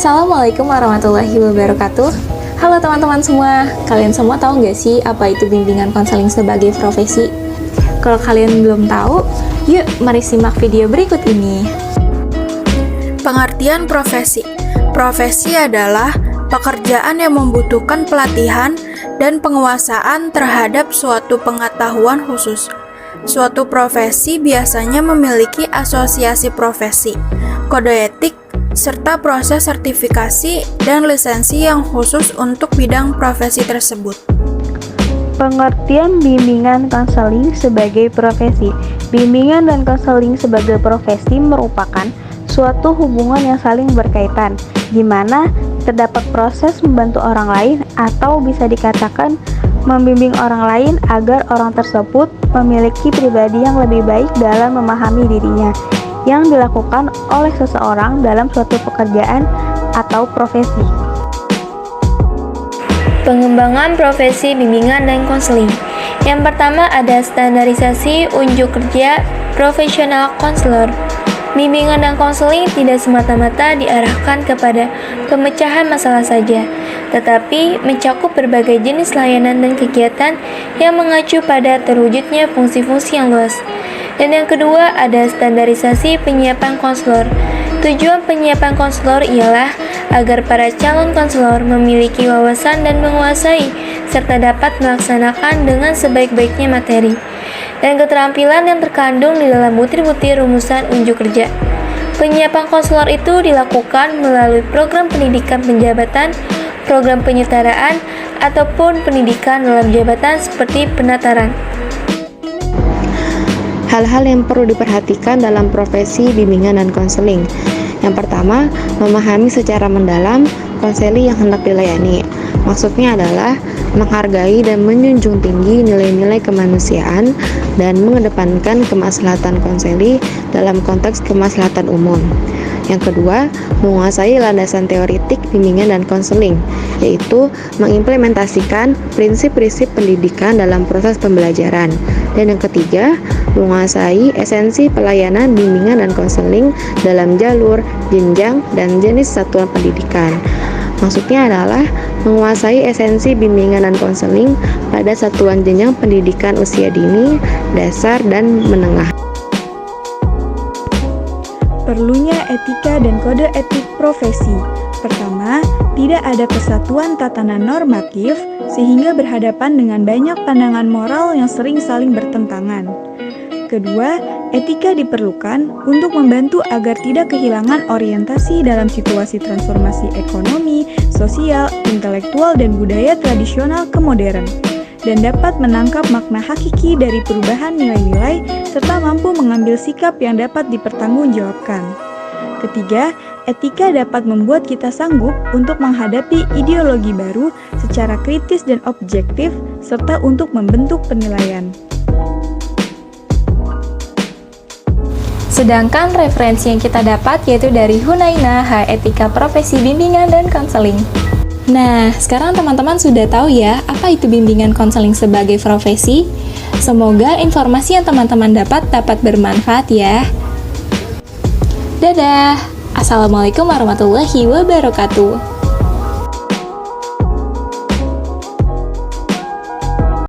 Assalamualaikum warahmatullahi wabarakatuh. Halo teman-teman semua, kalian semua tahu nggak sih apa itu bimbingan konseling sebagai profesi? Kalau kalian belum tahu, yuk mari simak video berikut ini. Pengertian profesi. Profesi adalah pekerjaan yang membutuhkan pelatihan dan penguasaan terhadap suatu pengetahuan khusus. Suatu profesi biasanya memiliki asosiasi profesi, kode etik, serta proses sertifikasi dan lisensi yang khusus untuk bidang profesi tersebut. Pengertian bimbingan konseling sebagai profesi. Bimbingan dan konseling sebagai profesi merupakan suatu hubungan yang saling berkaitan, di mana terdapat proses membantu orang lain atau bisa dikatakan membimbing orang lain agar orang tersebut memiliki pribadi yang lebih baik dalam memahami dirinya, yang dilakukan oleh seseorang dalam suatu pekerjaan atau profesi. Pengembangan profesi bimbingan dan konseling. Yang pertama ada standarisasi unjuk kerja profesional konselor. Bimbingan dan konseling tidak semata-mata diarahkan kepada pemecahan masalah saja, tetapi mencakup berbagai jenis layanan dan kegiatan yang mengacu pada terwujudnya fungsi-fungsi yang luas. Dan yang kedua ada standarisasi penyiapan konselor. Tujuan penyiapan konselor ialah agar para calon konselor memiliki wawasan dan menguasai serta dapat melaksanakan dengan sebaik-baiknya materi dan keterampilan yang terkandung di dalam butir-butir rumusan unjuk kerja. Penyiapan konselor itu dilakukan melalui program pendidikan penjabatan, program penyetaraan, ataupun pendidikan dalam jabatan seperti penataran. Hal-hal yang perlu diperhatikan dalam profesi bimbingan dan konseling. Yang pertama, memahami secara mendalam konseli yang hendak dilayani. Maksudnya adalah menghargai dan menjunjung tinggi nilai-nilai kemanusiaan dan mengedepankan kemaslahatan konseli dalam konteks kemaslahatan umum. Yang kedua, menguasai landasan teoretik bimbingan dan konseling, yaitu mengimplementasikan prinsip-prinsip pendidikan dalam proses pembelajaran. Dan yang ketiga, menguasai esensi pelayanan bimbingan dan konseling dalam jalur, jenjang, dan jenis satuan pendidikan. Maksudnya adalah menguasai esensi bimbingan dan konseling pada satuan jenjang pendidikan usia dini, dasar, dan menengah. Perlunya etika dan kode etik profesi. Pertama, tidak ada kesatuan tatanan normatif sehingga berhadapan dengan banyak pandangan moral yang sering saling bertentangan. Kedua, etika diperlukan untuk membantu agar tidak kehilangan orientasi dalam situasi transformasi ekonomi, sosial, intelektual, dan budaya tradisional ke modern, dan dapat menangkap makna hakiki dari perubahan nilai-nilai serta mampu mengambil sikap yang dapat dipertanggungjawabkan. Ketiga, etika dapat membuat kita sanggup untuk menghadapi ideologi baru secara kritis dan objektif serta untuk membentuk penilaian. Sedangkan referensi yang kita dapat yaitu dari Hunaina H. Etika Profesi Bimbingan dan Konseling. Nah, sekarang teman-teman sudah tahu ya apa itu bimbingan konseling sebagai profesi? Semoga informasi yang teman-teman dapat bermanfaat ya. Dadah. Assalamualaikum warahmatullahi wabarakatuh.